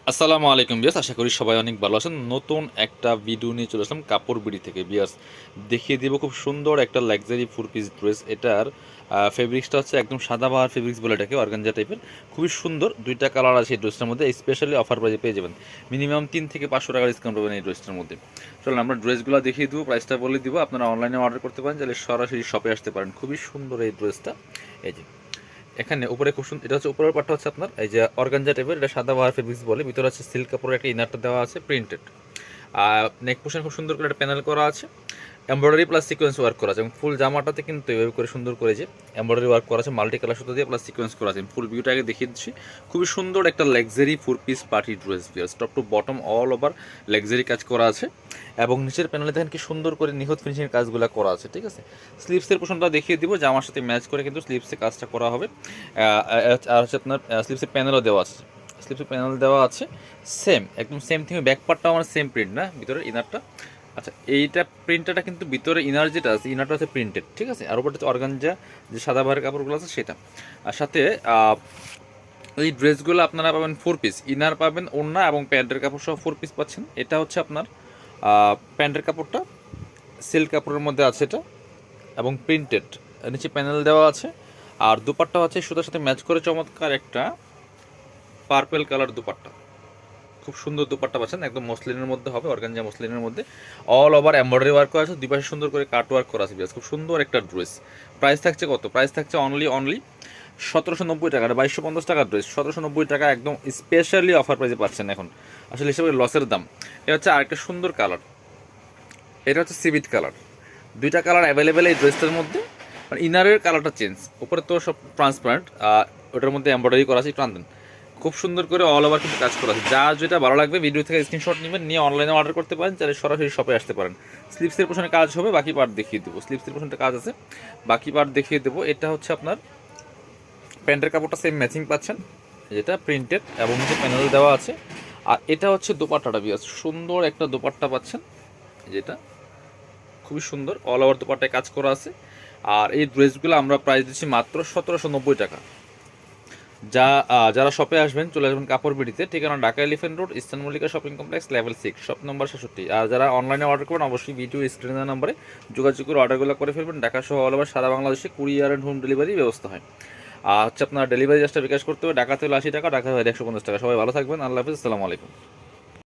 আসসালামু আলাইকুম বিয়াস, আশা করি সবাই অনেক ভালো আছেন। নতুন একটা ভিডিও নিয়ে চলে আসলাম কাপড় বিড়ি থেকে বিয়াস। দেখিয়ে দিব খুব সুন্দর একটা লাক্সারি ফোর পিস ড্রেস। এটার ফেব্রিক্সটা হচ্ছে একদম সাদাবাহার ফেব্রিক্স বলে এটাকে, অর্গানজা টাইপের। খুবই সুন্দর, দুইটা কালার আছে এই ড্রেসটার মধ্যে। স্পেশালি অফার প্রাইজে পেয়ে যাবেন, মিনিমাম 300-500 টাকা ডিসকাউন্ট পাবেন এই ড্রেসটার মধ্যে। চলুন আমরা ড্রেসগুলো দেখিয়ে দিব, প্রাইসটা বলে দিব। আপনারা অনলাইনে অর্ডার করতে পারেন, চাইলে সরাসরি শপে আসতে পারেন। খুবই সুন্দর এই ড্রেসটা। এই যে এখানে উপরে খুব সুন্দর, এটা হচ্ছে উপরের পার্টটা হচ্ছে আপনার এই যে অর্গানজা টাইপের, এটা সাদা বাহার ফেব্রিক্স বলে। ভিতরে আছে সিল্ক কাপড়ের একটা ইনারটা দেওয়া আছে প্রিন্টেড। আর নেক পোর্শন খুব সুন্দর করে একটা প্যানেল করা আছে, এমব্রয়ডারি প্লাস সিকোয়েন্স ওয়ার্ক করা আছে। এবং ফুল জামাটাতে কিন্তু এভাবে করে সুন্দর করে যে এমব্রয়ডারি ওয়ার্ক করা আছে, মাল্টি কালার সুতো দিয়ে প্লাস সিকোয়েন্স করা আছে। ফুল ভিউটা আগে দেখিয়ে দিচ্ছি। খুবই সুন্দর একটা luxury four piece party dress, top to bottom all over luxury কাজ করা আছে। এবং নিচের প্যানেলে দেখেন কি সুন্দর করে নিখুঁত ফিনিশিংয়ের কাজগুলো করা আছে, ঠিক আছে। স্লিভসের পোর্শনটা দেখিয়ে দিব, জামার সাথে ম্যাচ করে কিন্তু স্লিভসে কাজটা করা হবে। আর হচ্ছে আপনার স্লিভসের প্যানেলও দেওয়া আছে, স্লিভসের প্যানেল দেওয়া আছে সেম, একদম সেম থিং। ব্যাক পার্টটাও আমার সেম প্রিন্ট না, ভিতরের ইনারটা। আচ্ছা, এইটা প্রিন্টারটা কিন্তু ভিতরে ইনার যেটা আছে, ইনারটা হচ্ছে প্রিন্টেড, ঠিক আছে। আর ওপরটা হচ্ছে অর্গানজা, যে সাদা বাহারের কাপড়গুলো আছে সেটা। আর সাথে এই ড্রেসগুলো আপনারা পাবেন ফোর পিস, ইনার পাবেন, ওড়না এবং প্যান্টের কাপড় সহ ফোর পিস পাচ্ছেন। এটা হচ্ছে আপনার প্যান্টের কাপড়টা সিল্ক কাপড়ের মধ্যে আছে এটা, এবং প্রিন্টেড, নিচে প্যানেল দেওয়া আছে। আর দুপাট্টা হচ্ছে সুতার সাথে ম্যাচ করে চমৎকার একটা পার্পেল কালার দুপাট্টা। খুব সুন্দর দুপাট্টা পাচ্ছেন, একদম মসলিনের মধ্যে হবে, অর্গানজা মসলিনের মধ্যে। অল ওভার এমব্রয়ডারি ওয়ার্ক করা আছে, দুই পাশে সুন্দর করে কাট ওয়ার্ক করা আছে। খুব সুন্দর একটা ড্রেস। প্রাইস থাকছে কত? প্রাইস থাকছে অনলি 1790 টাকা। 2250 টাকার ড্রেস 1790 টাকা, একদম স্পেশালি অফার প্রাইসে পাচ্ছেন এখন। আসলে হিসেবে লসের দাম। এটা হচ্ছে আরেকটা সুন্দর কালার, এটা হচ্ছে সিভিট কালার। দুইটা কালার অ্যাভেলেবেল এই ড্রেসটার মধ্যে। মানে ইনারের কালারটা চেঞ্জ, উপরে তো সব ট্রান্সপারেন্ট, ওটার মধ্যে এমব্রয়ডারি করা আছে, টান দেন। খুব সুন্দর করে অল ওভার কিন্তু কাজ করা আছে। যা যেটা ভালো লাগবে ভিডিও থেকে স্ক্রিনশট নেবেন, নিয়ে অনলাইনে অর্ডার করতে পারেন, চাইলে সরাসরি শপে আসতে পারেন। স্লিপসের পোশনে কাজ হবে, বাকি পার্ট দেখিয়ে দেবো। স্লিপসের পোশনটা কাজ আছে, বাকি পার্ট দেখিয়ে দেবো। এটা হচ্ছে আপনার প্যান্টের কাপড়টা সেম ম্যাচিং পাচ্ছেন, যেটা প্রিন্টেড এবং নিচে প্যানেল দেওয়া আছে। আর এটা হচ্ছে দোপাট্টাটা, বিয়াস সুন্দর একটা দোপাট্টা পাচ্ছেন, যেটা খুবই সুন্দর, অল ওভার দোপাট্টায় কাজ করা আছে। আর এই ড্রেসগুলো আমরা প্রাইস দিচ্ছি মাত্র 1790 টাকা। যারা শপে আসবেন, চলে আসবেন কাপড় বিড়িতে, ঠিকানা Dhaka elephant road, eastern Mallika shopping complex, level 6, shop number 66। আর যারা অনলাইনে অর্ডার করবেন, অবশ্যই ভিডিও স্ক্রিনের নাম্বারে যোগাযোগ করে অর্ডারগুলো করে ফেলবেন। ঢাকা সহ অল ওভার সারা বাংলাদেশে কুরিয়ার অ্যান্ড হোম ডেলিভারি ব্যবস্থা হয়। আর হচ্ছে আপনার ডেলিভারি চার্জটা বিকাশ করতে হবে, ঢাকাতে হলে 80 টাকা, ঢাকা হলে 150 টাকা। সবাই ভালো থাকবেন, আল্লাহ হাফিজ, আসসালামু আলাইকুম।